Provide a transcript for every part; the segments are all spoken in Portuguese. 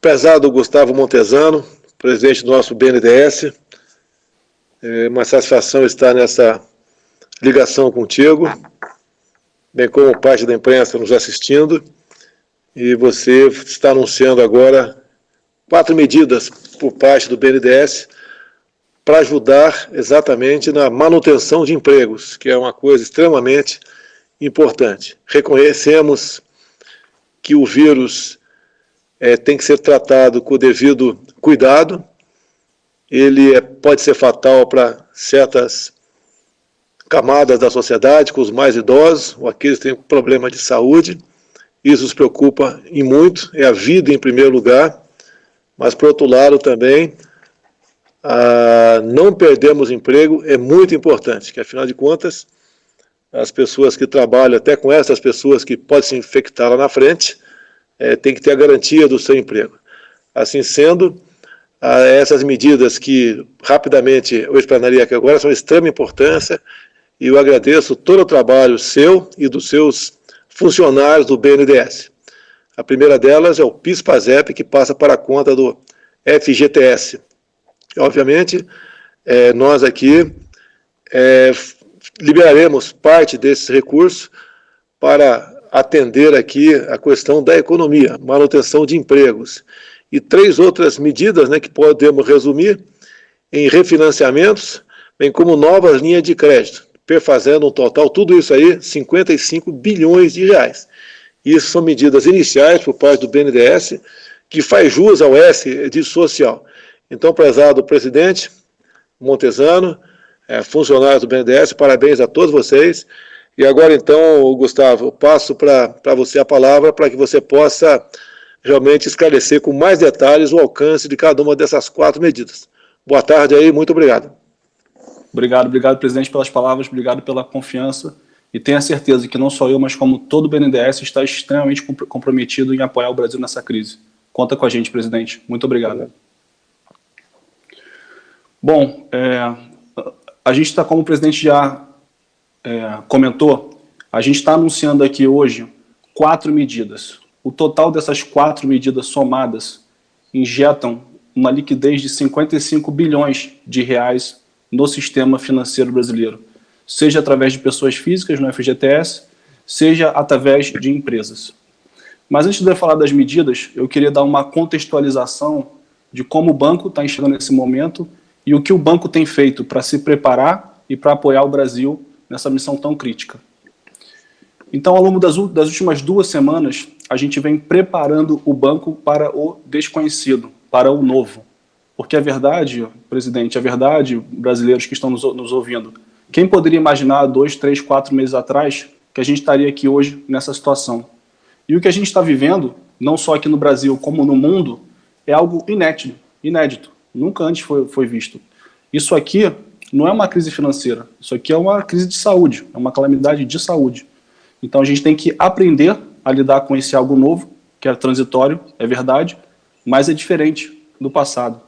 Prezado Gustavo Montesano, presidente do nosso BNDES, é uma satisfação estar nessa ligação contigo, bem como parte da imprensa nos assistindo, e você está anunciando agora 4 medidas por parte do BNDES para ajudar exatamente na manutenção de empregos, que é uma coisa extremamente importante. Reconhecemos que o vírus tem que ser tratado com o devido cuidado, ele pode ser fatal para certas camadas da sociedade, com os mais idosos, ou aqueles que têm problema de saúde. Isso nos preocupa e muito, é a vida em primeiro lugar, mas por outro lado também, não perdermos emprego é muito importante, que afinal de contas, as pessoas que trabalham, até com essas pessoas que podem se infectar lá na frente, tem que ter a garantia do seu emprego. Assim sendo, essas medidas que rapidamente eu explanaria aqui agora são de extrema importância e eu agradeço todo o trabalho seu e dos seus funcionários do BNDES. A primeira delas é o PIS/PASEP, que passa para a conta do FGTS. E, obviamente, nós aqui liberaremos parte desses recursos para atender aqui a questão da economia, manutenção de empregos. E 3 outras medidas, né, que podemos resumir em refinanciamentos, bem como novas linhas de crédito, perfazendo um total, tudo isso aí, 55 bilhões de reais. Isso são medidas iniciais por parte do BNDES, que faz jus ao S de social. Então, prezado presidente Montesano, funcionários do BNDES, parabéns a todos vocês. E agora, então, Gustavo, eu passo para você a palavra para que você possa realmente esclarecer com mais detalhes o alcance de cada uma dessas 4 medidas. Boa tarde aí, muito obrigado. Obrigado, presidente, pelas palavras, obrigado pela confiança. E tenha certeza que não só eu, mas como todo o BNDES está extremamente comprometido em apoiar o Brasil nessa crise. Conta com a gente, presidente. Muito obrigado. Bom, a gente está, como o presidente já comentou, a gente está anunciando aqui hoje 4 medidas. O total dessas 4 medidas somadas injetam uma liquidez de 55 bilhões de reais no sistema financeiro brasileiro, seja através de pessoas físicas no FGTS, seja através de empresas. Mas antes de eu falar das medidas, eu queria dar uma contextualização de como o banco está enxergando nesse momento e o que o banco tem feito para se preparar e para apoiar o Brasil nessa missão tão crítica. Então, ao longo das últimas 2 semanas, a gente vem preparando o banco para o desconhecido, para o novo. Porque a verdade, presidente, a verdade, brasileiros que estão nos ouvindo, quem poderia imaginar 2, 3, 4 meses atrás que a gente estaria aqui hoje nessa situação? E o que a gente está vivendo, não só aqui no Brasil como no mundo, é algo inédito. Nunca antes foi visto. Isso aqui não é uma crise financeira, isso aqui é uma crise de saúde, é uma calamidade de saúde. Então a gente tem que aprender a lidar com esse algo novo, que é transitório, é verdade, mas é diferente do passado.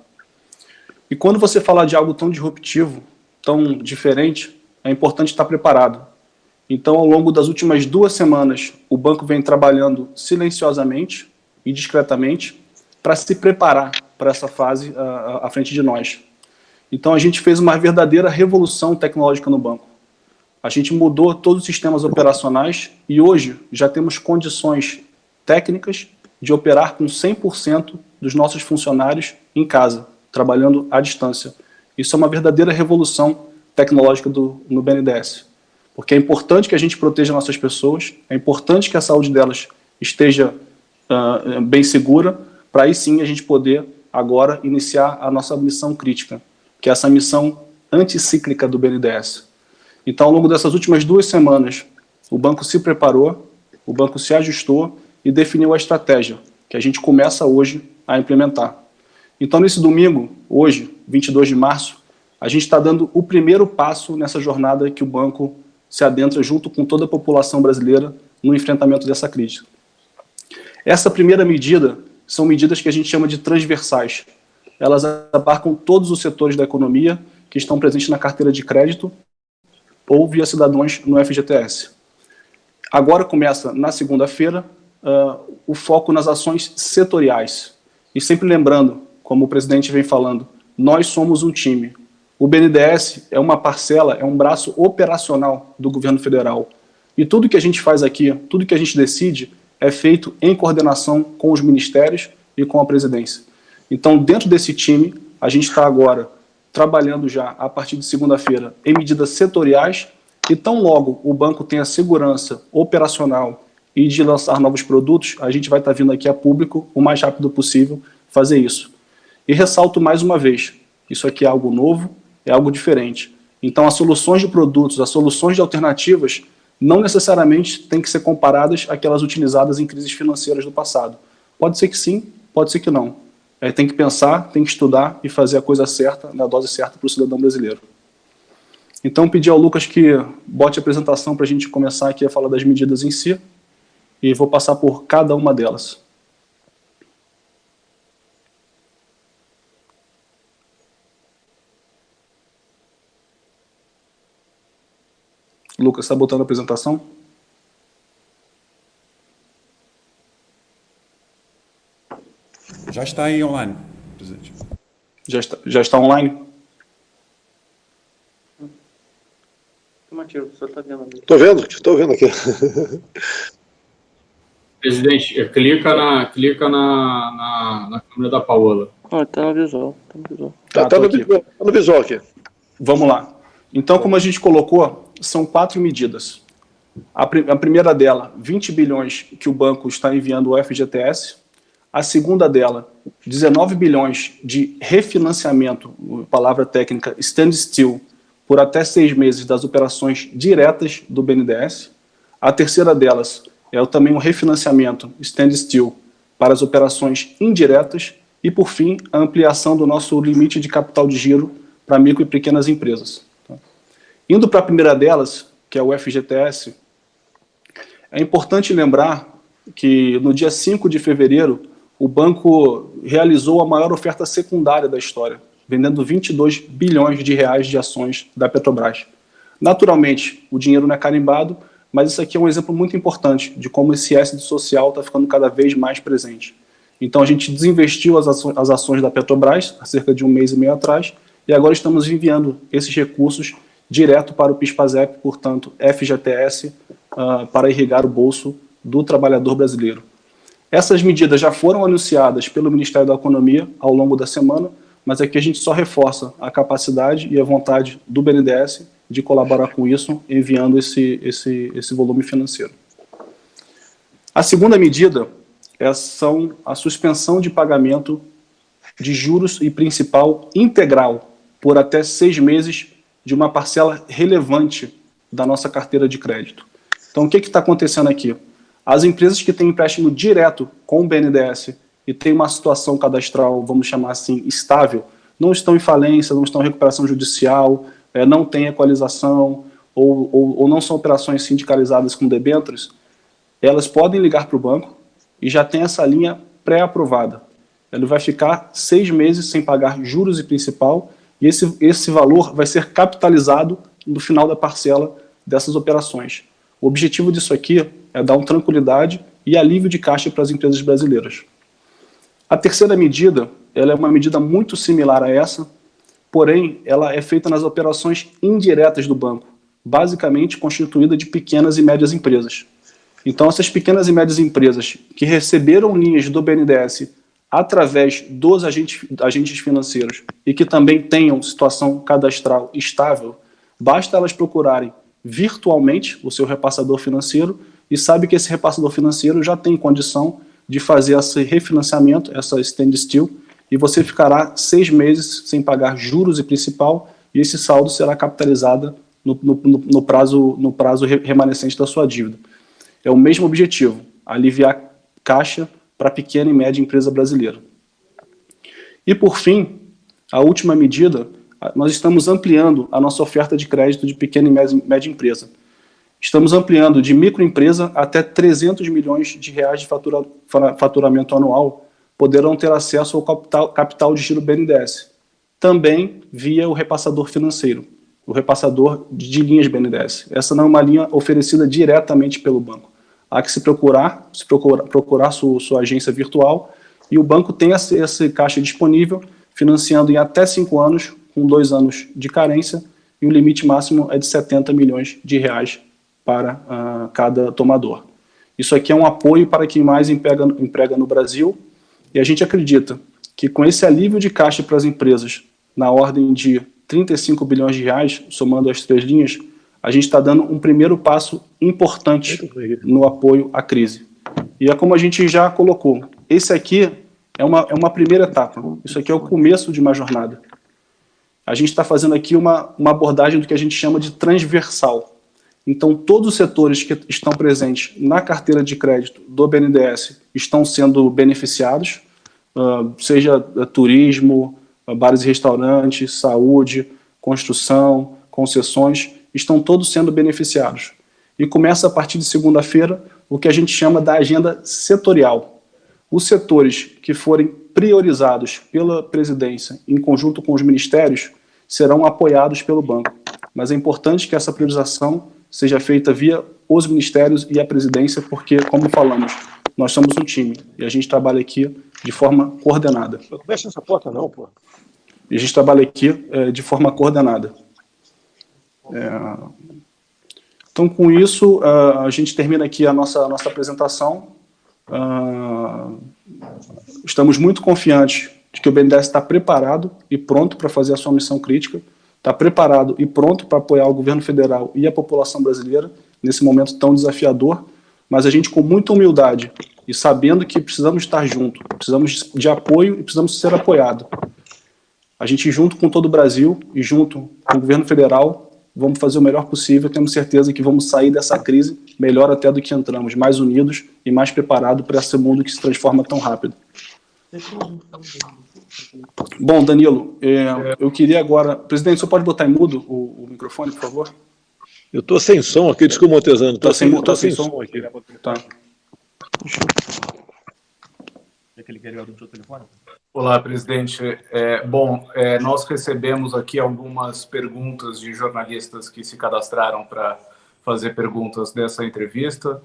E quando você fala de algo tão disruptivo, tão diferente, é importante estar preparado. Então, ao longo das últimas 2 semanas, o banco vem trabalhando silenciosamente e discretamente para se preparar para essa fase à frente de nós. Então, a gente fez uma verdadeira revolução tecnológica no banco. A gente mudou todos os sistemas operacionais e hoje já temos condições técnicas de operar com 100% dos nossos funcionários em casa, trabalhando à distância. Isso é uma verdadeira revolução tecnológica no BNDES. Porque é importante que a gente proteja nossas pessoas, é importante que a saúde delas esteja bem segura, para aí sim a gente poder agora iniciar a nossa missão crítica, que é essa missão anticíclica do BNDES. Então, ao longo dessas últimas 2 semanas, o banco se preparou, o banco se ajustou e definiu a estratégia, que a gente começa hoje a implementar. Então, nesse domingo, hoje, 22 de março, a gente está dando o primeiro passo nessa jornada que o banco se adentra junto com toda a população brasileira no enfrentamento dessa crise. Essa primeira medida são medidas que a gente chama de transversais. Elas abarcam todos os setores da economia que estão presentes na carteira de crédito ou via cidadãos no FGTS. Agora começa, na segunda-feira, o foco nas ações setoriais. E sempre lembrando, como o presidente vem falando, nós somos um time. O BNDES é uma parcela, é um braço operacional do governo federal. E tudo que a gente faz aqui, tudo que a gente decide, é feito em coordenação com os ministérios e com a presidência. Então, dentro desse time, a gente está agora trabalhando já, a partir de segunda-feira, em medidas setoriais, e tão logo o banco tenha segurança operacional e de lançar novos produtos, a gente vai estar vindo aqui a público o mais rápido possível fazer isso. E ressalto mais uma vez, isso aqui é algo novo, é algo diferente. Então, as soluções de produtos, as soluções de alternativas, não necessariamente têm que ser comparadas àquelas utilizadas em crises financeiras do passado. Pode ser que sim, pode ser que não. Tem que pensar, tem que estudar e fazer a coisa certa, na dose certa para o cidadão brasileiro. Então, pedi ao Lucas que bote a apresentação para a gente começar aqui a falar das medidas em si, e vou passar por cada uma delas. Lucas, está botando a apresentação? Já está aí online, presidente. Já está online? Matheus, o senhor está vendo ali? Estou vendo aqui. Presidente, clica na câmera da Paola. Está no visual. Tá no visual aqui. Vamos lá. Então, como a gente colocou, são 4 medidas. A primeira dela, 20 bilhões que o banco está enviando ao FGTS. A segunda dela, 19 bilhões de refinanciamento, palavra técnica, standstill, por até 6 meses das operações diretas do BNDES. A terceira delas é também um refinanciamento, standstill, para as operações indiretas. E, por fim, a ampliação do nosso limite de capital de giro para micro e pequenas empresas. Indo para a primeira delas, que é o FGTS, é importante lembrar que no dia 5 de fevereiro, o banco realizou a maior oferta secundária da história, vendendo 22 bilhões de reais de ações da Petrobras. Naturalmente, o dinheiro não é carimbado, mas isso aqui é um exemplo muito importante de como esse ácido social está ficando cada vez mais presente. Então, a gente desinvestiu as ações da Petrobras há cerca de 1 mês e meio atrás, e agora estamos enviando esses recursos direto para o PIS/PASEP, portanto, FGTS, para irrigar o bolso do trabalhador brasileiro. Essas medidas já foram anunciadas pelo Ministério da Economia ao longo da semana, mas aqui a gente só reforça a capacidade e a vontade do BNDES de colaborar com isso, enviando esse volume financeiro. A segunda medida são a suspensão de pagamento de juros e principal integral por até 6 meses de uma parcela relevante da nossa carteira de crédito. Então, o que está acontecendo aqui? As empresas que têm empréstimo direto com o BNDES e têm uma situação cadastral, vamos chamar assim, estável, não estão em falência, não estão em recuperação judicial, não têm equalização ou não são operações sindicalizadas com debêntures, elas podem ligar para o banco e já tem essa linha pré-aprovada. Ele vai ficar 6 meses sem pagar juros e principal, e esse valor vai ser capitalizado no final da parcela dessas operações. O objetivo disso aqui é dar uma tranquilidade e alívio de caixa para as empresas brasileiras. A terceira medida, ela é uma medida muito similar a essa, porém, ela é feita nas operações indiretas do banco, basicamente constituída de pequenas e médias empresas. Então, essas pequenas e médias empresas que receberam linhas do BNDES através dos agentes financeiros e que também tenham situação cadastral estável, basta elas procurarem virtualmente o seu repassador financeiro e sabe que esse repassador financeiro já tem condição de fazer esse refinanciamento, essa standstill, e você ficará 6 meses sem pagar juros e principal, e esse saldo será capitalizado no prazo remanescente da sua dívida. É o mesmo objetivo, aliviar caixa para a pequena e média empresa brasileira. E, por fim, a última medida, nós estamos ampliando a nossa oferta de crédito de pequena e média empresa. Estamos ampliando de microempresa até 300 milhões de reais de faturamento anual, poderão ter acesso ao capital de giro BNDES, também via o repassador financeiro, o repassador de linhas BNDES. Essa não é uma linha oferecida diretamente pelo banco. há que procurar sua agência virtual, e o banco tem esse caixa disponível, financiando em até 5 anos, com 2 anos de carência, e o limite máximo é de R$70 milhões para cada tomador. Isso aqui é um apoio para quem mais emprega no Brasil, e a gente acredita que com esse alívio de caixa para as empresas, na ordem de R$35 bilhões, somando as 3 linhas, a gente está dando um primeiro passo importante no apoio à crise. E é como a gente já colocou, esse aqui é uma primeira etapa, isso aqui é o começo de uma jornada. A gente está fazendo aqui uma abordagem do que a gente chama de transversal. Então, todos os setores que estão presentes na carteira de crédito do BNDES estão sendo beneficiados, seja turismo, bares e restaurantes, saúde, construção, concessões, estão todos sendo beneficiados. E começa a partir de segunda-feira o que a gente chama da agenda setorial. Os setores que forem priorizados pela presidência em conjunto com os ministérios serão apoiados pelo banco. Mas é importante que essa priorização seja feita via os ministérios e a presidência, porque, como falamos, nós somos um time e a gente trabalha aqui de forma coordenada. Não fecha essa porta não, pô. E a gente trabalha aqui de forma coordenada. Então, com isso, a gente termina aqui a nossa apresentação. Estamos muito confiantes de que o BNDES está preparado e pronto para fazer a sua missão crítica, está preparado e pronto para apoiar o governo federal e a população brasileira nesse momento tão desafiador, mas a gente, com muita humildade e sabendo que precisamos estar juntos, precisamos de apoio e precisamos ser apoiados. A gente, junto com todo o Brasil e junto com o governo federal, vamos fazer o melhor possível. Temos certeza que vamos sair dessa crise melhor até do que entramos, mais unidos e mais preparados para esse mundo que se transforma tão rápido. Bom, Danilo, eu queria agora... Presidente, você pode botar em mudo o microfone, por favor? Eu estou sem som aqui, desculpa, Montezano. Estou sem som aqui. Tá. Olá, presidente. Nós recebemos aqui algumas perguntas de jornalistas que se cadastraram para fazer perguntas dessa entrevista.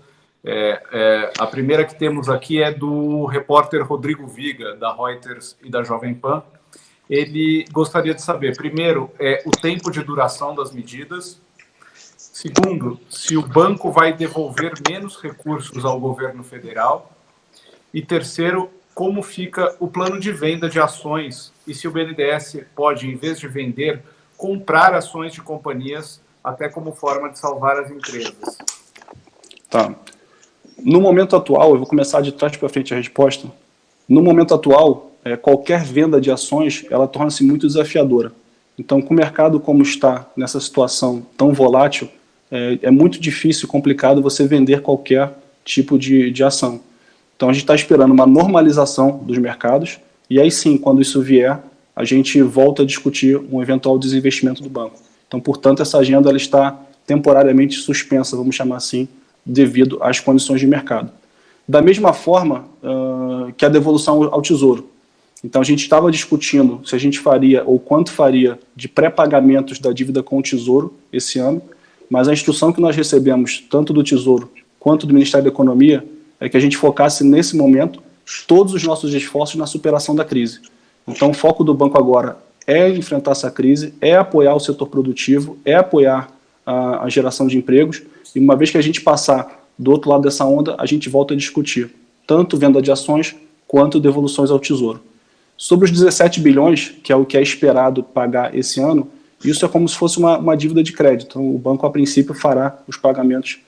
A primeira que temos aqui é do repórter Rodrigo Viga, da Reuters e da Jovem Pan. Ele gostaria de saber, primeiro, o tempo de duração das medidas. Segundo, se o banco vai devolver menos recursos ao governo federal. E terceiro, como fica o plano de venda de ações e se o BNDES pode, em vez de vender, comprar ações de companhias, até como forma de salvar as empresas. Tá. No momento atual, eu vou começar de trás para frente a resposta. No momento atual, qualquer venda de ações, ela torna-se muito desafiadora. Então, com o mercado como está, nessa situação tão volátil, é muito difícil e complicado você vender qualquer tipo de ação. Então, a gente está esperando uma normalização dos mercados, e aí sim, quando isso vier, a gente volta a discutir um eventual desinvestimento do banco. Então, portanto, essa agenda ela está temporariamente suspensa, vamos chamar assim, devido às condições de mercado. Da mesma forma que a devolução ao Tesouro. Então, a gente estava discutindo se a gente faria ou quanto faria de pré-pagamentos da dívida com o Tesouro esse ano, mas a instrução que nós recebemos, tanto do Tesouro quanto do Ministério da Economia, é que a gente focasse nesse momento todos os nossos esforços na superação da crise. Então, o foco do banco agora é enfrentar essa crise, é apoiar o setor produtivo, é apoiar a geração de empregos, e uma vez que a gente passar do outro lado dessa onda, a gente volta a discutir tanto venda de ações quanto devoluções ao Tesouro. Sobre os 17 bilhões, que é o que é esperado pagar esse ano, isso é como se fosse uma dívida de crédito. Então, o banco, a princípio, fará os pagamentos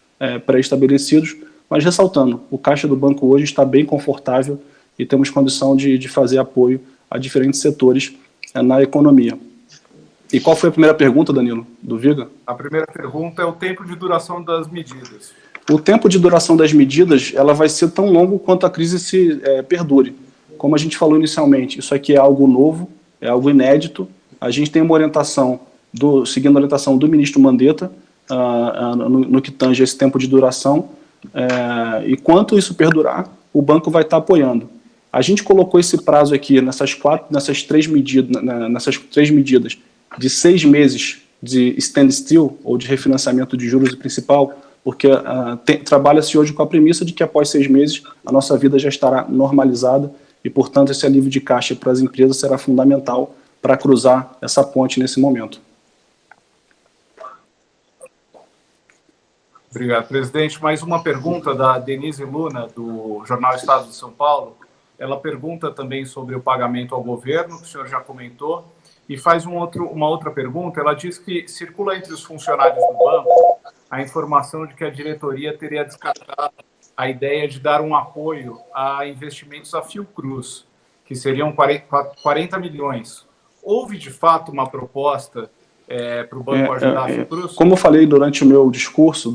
pré-estabelecidos, mas ressaltando, o caixa do banco hoje está bem confortável e temos condição de fazer apoio a diferentes setores na economia. E qual foi a primeira pergunta, Danilo, do Viga? A primeira pergunta é o tempo de duração das medidas. O tempo de duração das medidas ela vai ser tão longo quanto a crise se perdure. Como a gente falou inicialmente, isso aqui é algo novo, é algo inédito. A gente tem uma orientação, seguindo a orientação do ministro Mandetta, no que tange esse tempo de duração, e quanto isso perdurar, o banco vai estar apoiando. A gente colocou esse prazo aqui nessas três medidas de 6 meses de standstill, ou de refinanciamento de juros e principal, porque trabalha-se hoje com a premissa de que após 6 meses a nossa vida já estará normalizada e, portanto, esse alívio de caixa para as empresas será fundamental para cruzar essa ponte nesse momento. Obrigado, presidente. Mais uma pergunta da Denise Luna, do Jornal Estado de São Paulo. Ela pergunta também sobre o pagamento ao governo, que o senhor já comentou, e faz uma outra pergunta. Ela diz que circula entre os funcionários do banco a informação de que a diretoria teria descartado a ideia de dar um apoio a investimentos à Fiocruz, que seriam 40 milhões. Houve, de fato, uma proposta para o banco ajudar a Fiocruz? Como eu falei durante o meu discurso,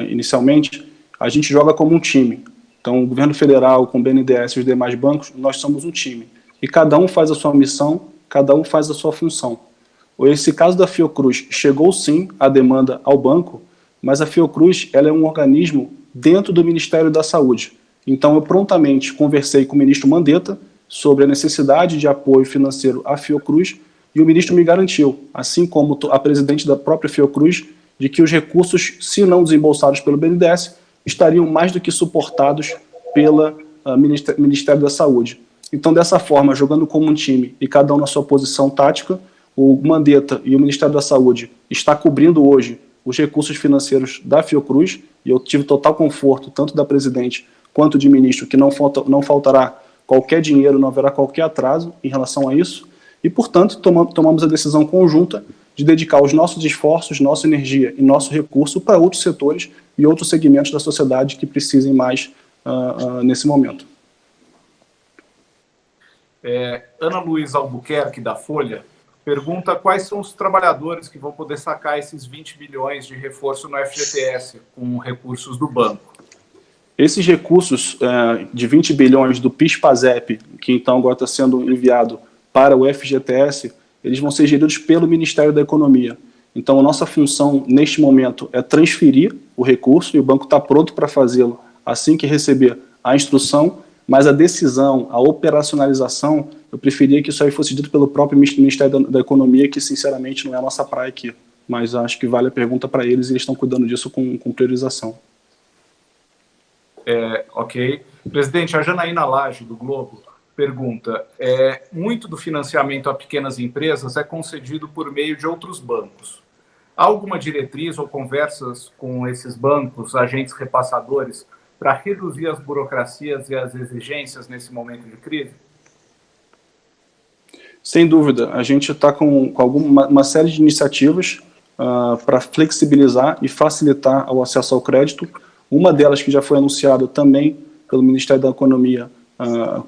inicialmente, a gente joga como um time. Então, o governo federal, com o BNDES e os demais bancos, nós somos um time. E cada um faz a sua missão, cada um faz a sua função. Esse caso da Fiocruz chegou, sim, a demanda ao banco, mas a Fiocruz ela é um organismo dentro do Ministério da Saúde. Então, eu prontamente conversei com o ministro Mandetta sobre a necessidade de apoio financeiro à Fiocruz e o ministro me garantiu, assim como a presidente da própria Fiocruz, de que os recursos, se não desembolsados pelo BNDES, estariam mais do que suportados pelo Ministério da Saúde. Então, dessa forma, jogando como um time e cada um na sua posição tática, o Mandetta e o Ministério da Saúde está cobrindo hoje os recursos financeiros da Fiocruz, e eu tive total conforto, tanto da presidente quanto de ministro, que não faltará qualquer dinheiro, não haverá qualquer atraso em relação a isso, e, portanto, tomamos a decisão conjunta de dedicar os nossos esforços, nossa energia e nosso recurso para outros setores e outros segmentos da sociedade que precisem mais nesse momento. Ana Luísa Albuquerque, da Folha, pergunta quais são os trabalhadores que vão poder sacar esses 20 bilhões de reforço no FGTS com recursos do banco. Esses recursos de 20 bilhões do PIS/PASEP, que então agora está sendo enviado para o FGTS, eles vão ser geridos pelo Ministério da Economia. Então, a nossa função, neste momento, é transferir o recurso, e o banco está pronto para fazê-lo assim que receber a instrução, mas a decisão, a operacionalização, eu preferia que isso aí fosse dito pelo próprio Ministério da Economia, que, sinceramente, não é a nossa praia aqui. Mas acho que vale a pergunta para eles e eles estão cuidando disso com priorização. Ok. Presidente, a Janaína Lage, do Globo, pergunta, muito do financiamento a pequenas empresas é concedido por meio de outros bancos. Há alguma diretriz ou conversas com esses bancos, agentes repassadores, para reduzir as burocracias e as exigências nesse momento de crise? Sem dúvida. A gente está com uma série de iniciativas para flexibilizar e facilitar o acesso ao crédito. Uma delas que já foi anunciada também pelo Ministério da Economia,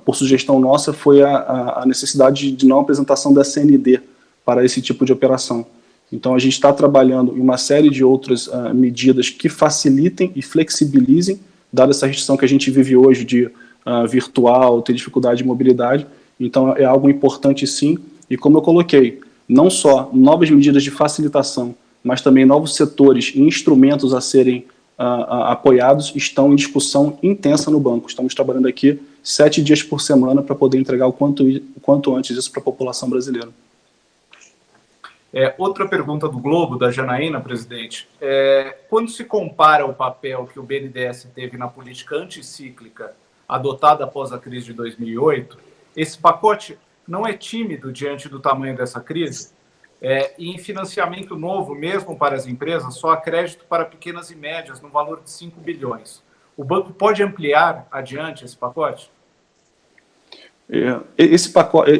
por sugestão nossa, foi a necessidade de não apresentação da CND para esse tipo de operação. Então, a gente está trabalhando em uma série de outras medidas que facilitem e flexibilizem, dada essa restrição que a gente vive hoje de virtual, ter dificuldade de mobilidade. Então, é algo importante, sim. E como eu coloquei, não só novas medidas de facilitação, mas também novos setores e instrumentos a serem apoiados estão em discussão intensa no banco. Estamos trabalhando aqui 7 dias por semana para poder entregar o quanto antes isso para a população brasileira. Outra pergunta do Globo, da Janaína, presidente. Quando se compara o papel que o BNDES teve na política anticíclica adotada após a crise de 2008, esse pacote não é tímido diante do tamanho dessa crise? E em financiamento novo, mesmo para as empresas, só há crédito para pequenas e médias no valor de 5 bilhões. O banco pode ampliar adiante esse pacote?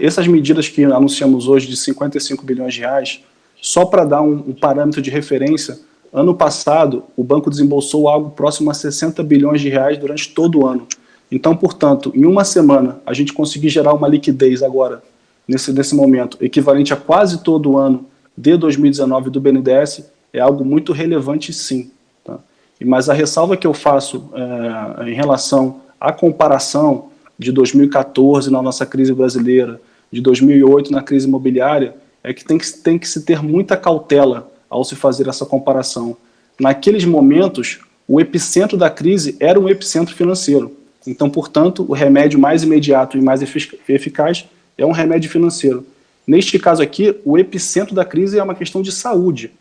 Essas medidas que anunciamos hoje de 55 bilhões de reais, só para dar um parâmetro de referência, ano passado o banco desembolsou algo próximo a 60 bilhões de reais durante todo o ano. Então, portanto, em uma semana, a gente conseguir gerar uma liquidez agora, nesse momento, equivalente a quase todo o ano de 2019 do BNDES, é algo muito relevante, sim. Tá? Mas a ressalva que eu faço em relação à comparação de 2014 na nossa crise brasileira, de 2008 na crise imobiliária, é que tem que se ter muita cautela ao se fazer essa comparação. Naqueles momentos, o epicentro da crise era um epicentro financeiro. Então, portanto, o remédio mais imediato e mais eficaz é um remédio financeiro. Neste caso aqui, o epicentro da crise é uma questão de saúde.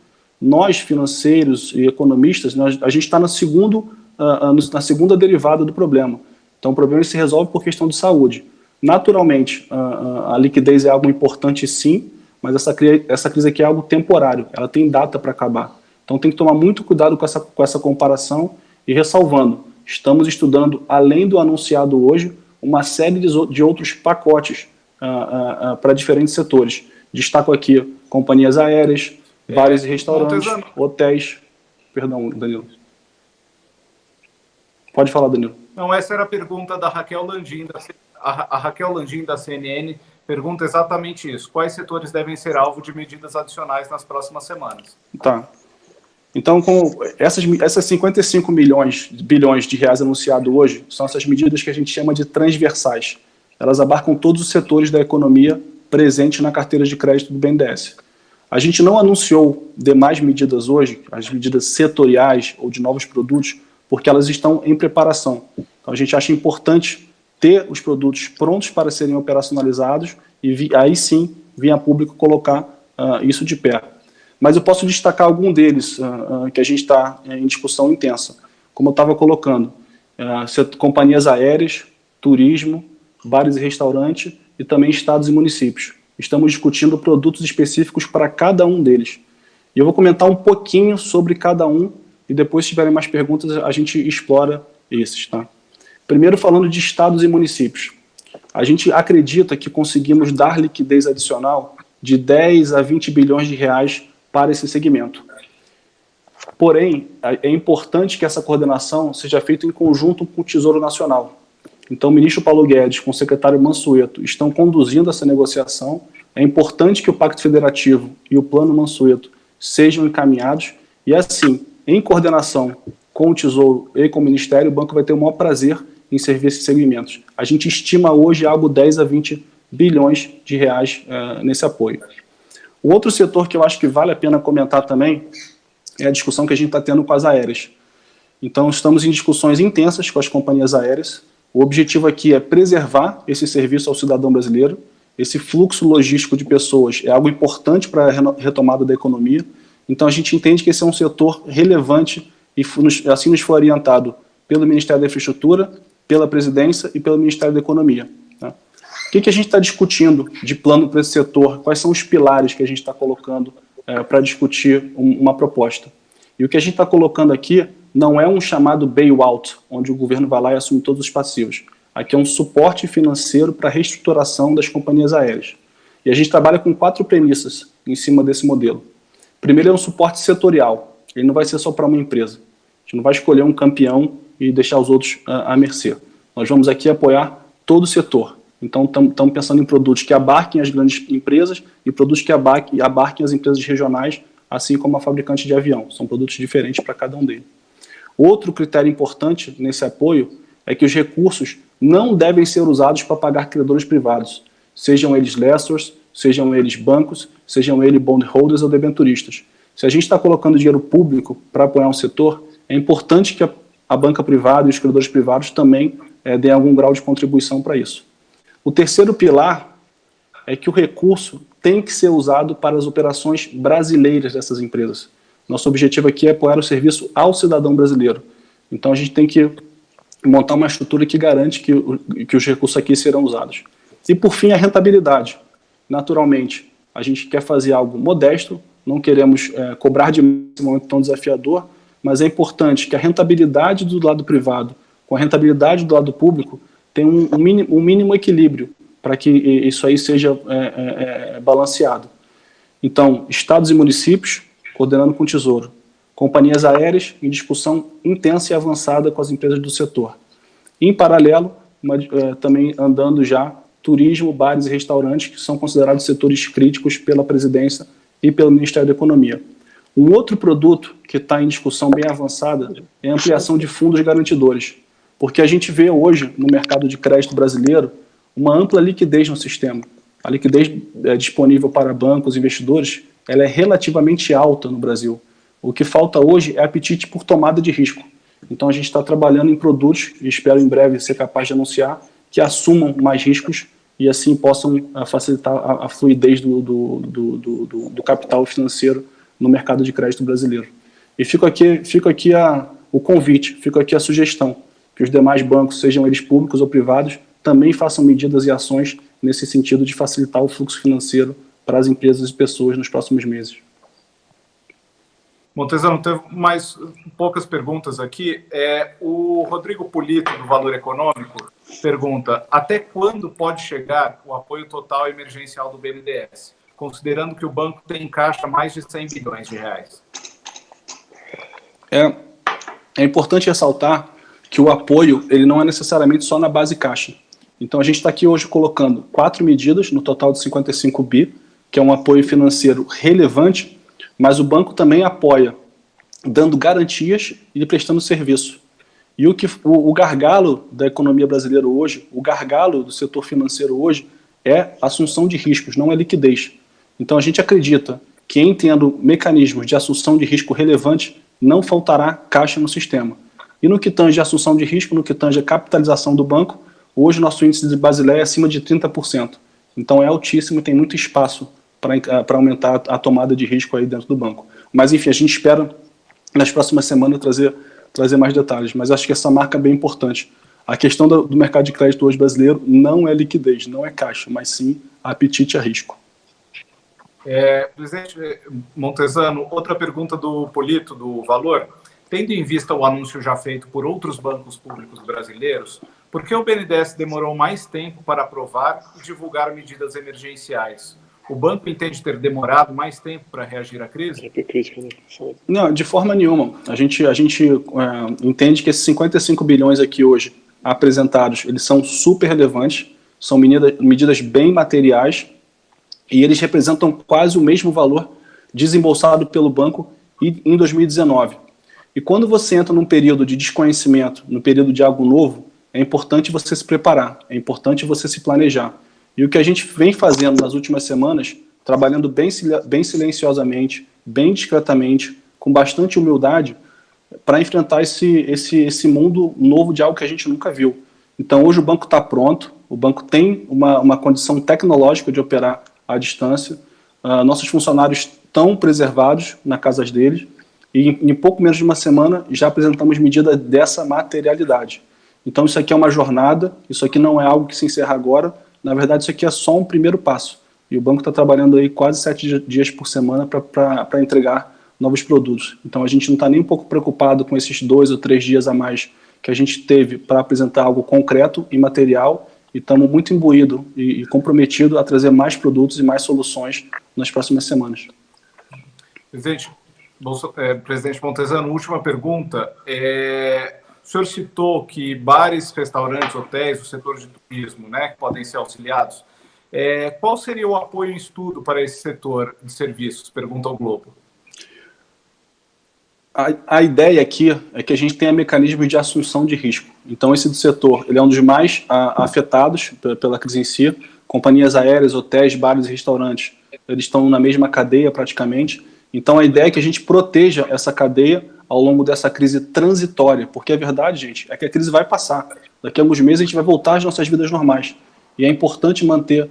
nós, financeiros e economistas, a gente está na segunda derivada do problema. Então, o problema se resolve por questão de saúde. Naturalmente, a liquidez é algo importante, sim, mas essa crise aqui é algo temporário, ela tem data para acabar. Então, tem que tomar muito cuidado com essa comparação e ressalvando, estamos estudando, além do anunciado hoje, uma série de outros pacotes para diferentes setores. Destaco aqui companhias aéreas, bares e restaurantes, hotéis. Perdão, Danilo. Pode falar, Danilo. Não, essa era a pergunta da Raquel Landim, a Raquel Landim, da CNN, pergunta exatamente isso. Quais setores devem ser alvo de medidas adicionais nas próximas semanas? Tá. Então, com essas 55 bilhões de reais anunciado hoje, são essas medidas que a gente chama de transversais. Elas abarcam todos os setores da economia presentes na carteira de crédito do BNDES. A gente não anunciou demais medidas hoje, as medidas setoriais ou de novos produtos, porque elas estão em preparação. Então, a gente acha importante ter os produtos prontos para serem operacionalizados e aí sim vir a público colocar isso de pé. Mas eu posso destacar algum deles que a gente está em discussão intensa. Como eu estava colocando, companhias aéreas, turismo, bares e restaurantes e também estados e municípios. Estamos discutindo produtos específicos para cada um deles. E eu vou comentar um pouquinho sobre cada um e depois, se tiverem mais perguntas, a gente explora esses, tá? Primeiro, falando de estados e municípios. A gente acredita que conseguimos dar liquidez adicional de 10 a 20 bilhões de reais para esse segmento. Porém, é importante que essa coordenação seja feita em conjunto com o Tesouro Nacional. Então, o ministro Paulo Guedes, com o secretário Mansueto, estão conduzindo essa negociação. É importante que o Pacto Federativo e o Plano Mansueto sejam encaminhados e, assim, em coordenação com o Tesouro e com o Ministério, o banco vai ter o maior prazer em servir esses segmentos. A gente estima hoje algo 10 a 20 bilhões de reais nesse apoio. O outro setor que eu acho que vale a pena comentar também é a discussão que a gente está tendo com as aéreas. Então, estamos em discussões intensas com as companhias aéreas. O objetivo aqui é preservar esse serviço ao cidadão brasileiro. Esse fluxo logístico de pessoas é algo importante para a retomada da economia. Então, a gente entende que esse é um setor relevante e assim nos foi orientado pelo Ministério da Infraestrutura, pela Presidência e pelo Ministério da Economia. Tá? O que a gente está discutindo de plano para esse setor? Quais são os pilares que a gente está colocando para discutir uma proposta? E o que a gente está colocando aqui não é um chamado bailout, onde o governo vai lá e assume todos os passivos. Aqui é um suporte financeiro para a reestruturação das companhias aéreas. E a gente trabalha com 4 premissas em cima desse modelo. Primeiro é um suporte setorial. Ele não vai ser só para uma empresa. A gente não vai escolher um campeão e deixar os outros à mercê. Nós vamos aqui apoiar todo o setor. Então, estamos pensando em produtos que abarquem as grandes empresas e produtos que abarquem as empresas regionais, assim como a fabricante de avião. São produtos diferentes para cada um deles. Outro critério importante nesse apoio é que os recursos não devem ser usados para pagar credores privados, sejam eles lessors, sejam eles bancos, sejam eles bondholders ou debenturistas. Se a gente está colocando dinheiro público para apoiar um setor, é importante que a banca privada e os credores privados também deem algum grau de contribuição para isso. O terceiro pilar é que o recurso tem que ser usado para as operações brasileiras dessas empresas. Nosso objetivo aqui é apoiar o serviço ao cidadão brasileiro. Então, a gente tem que montar uma estrutura que garante que os recursos aqui serão usados. E, por fim, a rentabilidade. Naturalmente, a gente quer fazer algo modesto, não queremos cobrar de um momento tão desafiador, mas é importante que a rentabilidade do lado privado com a rentabilidade do lado público tenha um mínimo equilíbrio para que isso aí seja balanceado. Então, estados e municípios, coordenando com o Tesouro. Companhias aéreas em discussão intensa e avançada com as empresas do setor. Em paralelo, também andando já turismo, bares e restaurantes, que são considerados setores críticos pela Presidência e pelo Ministério da Economia. Um outro produto que está em discussão bem avançada é a ampliação de fundos garantidores, porque a gente vê hoje no mercado de crédito brasileiro uma ampla liquidez no sistema. A liquidez disponível para bancos e investidores ela é relativamente alta no Brasil. O que falta hoje é apetite por tomada de risco. Então a gente está trabalhando em produtos, e espero em breve ser capaz de anunciar, que assumam mais riscos e assim possam facilitar a fluidez do capital financeiro no mercado de crédito brasileiro. E fica aqui o convite, fica aqui a sugestão, que os demais bancos, sejam eles públicos ou privados, também façam medidas e ações nesse sentido de facilitar o fluxo financeiro para as empresas e pessoas nos próximos meses. Montezano, teve mais poucas perguntas aqui. O Rodrigo Polito, do Valor Econômico, pergunta: até quando pode chegar o apoio total emergencial do BNDES, considerando que o banco tem em caixa mais de 100 bilhões de reais? É importante ressaltar que o apoio ele não é necessariamente só na base caixa. Então a gente está aqui hoje colocando 4 medidas no total de 55 bi, que é um apoio financeiro relevante, mas o banco também apoia, dando garantias e prestando serviço. E o gargalo da economia brasileira hoje, o gargalo do setor financeiro hoje, é assunção de riscos, não é liquidez. Então a gente acredita que, em tendo mecanismos de assunção de risco relevantes, não faltará caixa no sistema. E no que tange a assunção de risco, no que tange a capitalização do banco, hoje o nosso índice de Basileia é acima de 30%. Então é altíssimo e tem muito espaço para aumentar a tomada de risco aí dentro do banco. Mas, enfim, a gente espera, nas próximas semanas, trazer mais detalhes. Mas acho que essa marca é bem importante. A questão do mercado de crédito hoje brasileiro não é liquidez, não é caixa, mas sim apetite a risco. Presidente Montezano, outra pergunta do Polito, do Valor. Tendo em vista o anúncio já feito por outros bancos públicos brasileiros, por que o BNDES demorou mais tempo para aprovar e divulgar medidas emergenciais? O banco entende ter demorado mais tempo para reagir à crise? Não, de forma nenhuma. A gente entende que esses 55 bilhões aqui hoje apresentados, eles são super relevantes, são medidas bem materiais e eles representam quase o mesmo valor desembolsado pelo banco em 2019. E quando você entra num período de desconhecimento, num período de algo novo, é importante você se preparar, é importante você se planejar. E o que a gente vem fazendo nas últimas semanas, trabalhando bem silenciosamente, bem discretamente, com bastante humildade, para enfrentar esse mundo novo de algo que a gente nunca viu. Então hoje o banco está pronto, o banco tem uma condição tecnológica de operar à distância, nossos funcionários estão preservados na casa deles, e em pouco menos de uma semana já apresentamos medida dessa materialidade. Então isso aqui é uma jornada, isso aqui não é algo que se encerra agora, na verdade isso aqui é só um primeiro passo. E o banco está trabalhando aí quase 7 dias por semana para entregar novos produtos. Então a gente não está nem um pouco preocupado com esses 2 ou 3 dias a mais que a gente teve para apresentar algo concreto e material, e estamos muito imbuídos e comprometidos a trazer mais produtos e mais soluções nas próximas semanas. Presidente Montezano, última pergunta. O senhor citou que bares, restaurantes, hotéis, o setor de turismo, né, que podem ser auxiliados. Qual seria o apoio em estudo para esse setor de serviços? Pergunta ao Globo. A ideia aqui é que a gente tenha mecanismos de assunção de risco. Então esse do setor ele é um dos mais afetados pela crise em si. Companhias aéreas, hotéis, bares e restaurantes, eles estão na mesma cadeia praticamente. Então a ideia é que a gente proteja essa cadeia ao longo dessa crise transitória, porque a verdade, gente, é que a crise vai passar. Daqui a alguns meses a gente vai voltar às nossas vidas normais. E é importante manter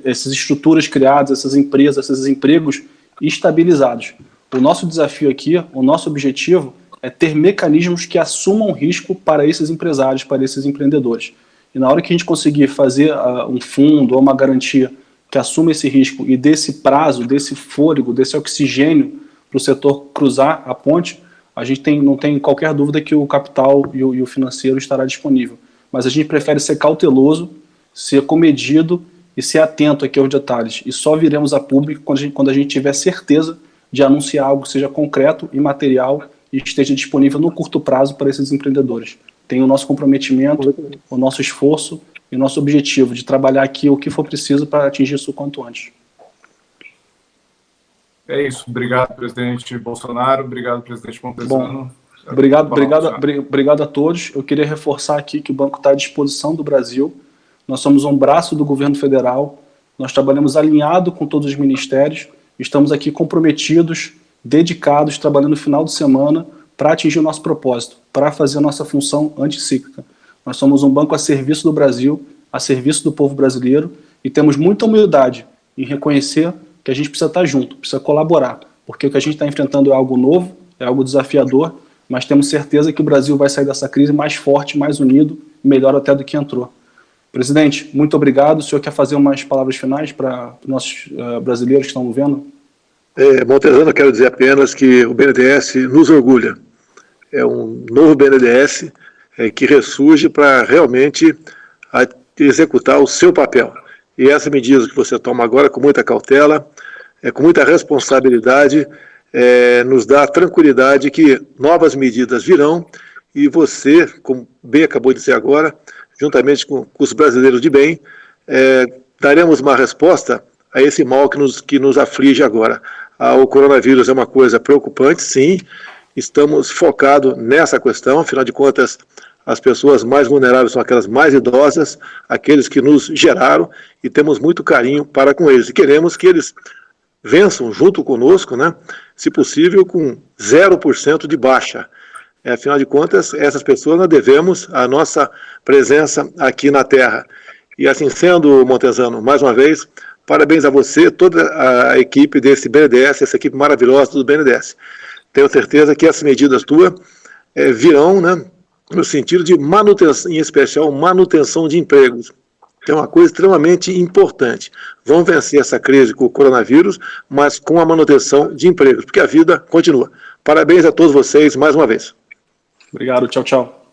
essas estruturas criadas, essas empresas, esses empregos estabilizados. O nosso desafio aqui, o nosso objetivo é ter mecanismos que assumam risco para esses empresários, para esses empreendedores. E na hora que a gente conseguir fazer um fundo ou uma garantia que assuma esse risco e desse prazo, desse fôlego, desse oxigênio para o setor cruzar a ponte, a gente não tem qualquer dúvida que o capital e o financeiro estará disponível. Mas a gente prefere ser cauteloso, ser comedido e ser atento aqui aos detalhes. E só viremos a público quando a gente tiver certeza de anunciar algo que seja concreto e material e esteja disponível no curto prazo para esses empreendedores. Tem o nosso comprometimento, o nosso esforço e o nosso objetivo de trabalhar aqui o que for preciso para atingir isso o quanto antes. É isso. Obrigado, presidente Bolsonaro. Obrigado, presidente Montezano. Obrigado a todos. Eu queria reforçar aqui que o banco está à disposição do Brasil. Nós somos um braço do governo federal. Nós trabalhamos alinhado com todos os ministérios. Estamos aqui comprometidos, dedicados, trabalhando no final de semana para atingir o nosso propósito, para fazer a nossa função anticíclica. Nós somos um banco a serviço do Brasil, a serviço do povo brasileiro, e temos muita humildade em reconhecer que a gente precisa estar junto, precisa colaborar, porque o que a gente está enfrentando é algo novo, é algo desafiador, mas temos certeza que o Brasil vai sair dessa crise mais forte, mais unido, melhor até do que entrou. Presidente, muito obrigado. O senhor quer fazer umas palavras finais para os nossos brasileiros que estão vendo? Montezano, eu quero dizer apenas que o BNDES nos orgulha. É um novo BNDES que ressurge para realmente executar o seu papel. E essas medidas que você toma agora com muita cautela, com muita responsabilidade, nos dá tranquilidade que novas medidas virão e você, como bem acabou de dizer agora, juntamente com os brasileiros de bem, daremos uma resposta a esse mal que nos aflige agora. O coronavírus é uma coisa preocupante, sim, estamos focados nessa questão, afinal de contas, as pessoas mais vulneráveis são aquelas mais idosas, aqueles que nos geraram, e temos muito carinho para com eles. E queremos que eles vençam junto conosco, né, se possível, com 0% de baixa. Afinal de contas, essas pessoas nós devemos a nossa presença aqui na Terra. E assim sendo, Montezano, mais uma vez, parabéns a você, toda a equipe desse BNDES, essa equipe maravilhosa do BNDES. Tenho certeza que essas medidas tuas virão, né, no sentido de manutenção, em especial manutenção de empregos. É uma coisa extremamente importante. Vamos vencer essa crise com o coronavírus, mas com a manutenção de empregos, porque a vida continua. Parabéns a todos vocês mais uma vez. Obrigado, tchau, tchau.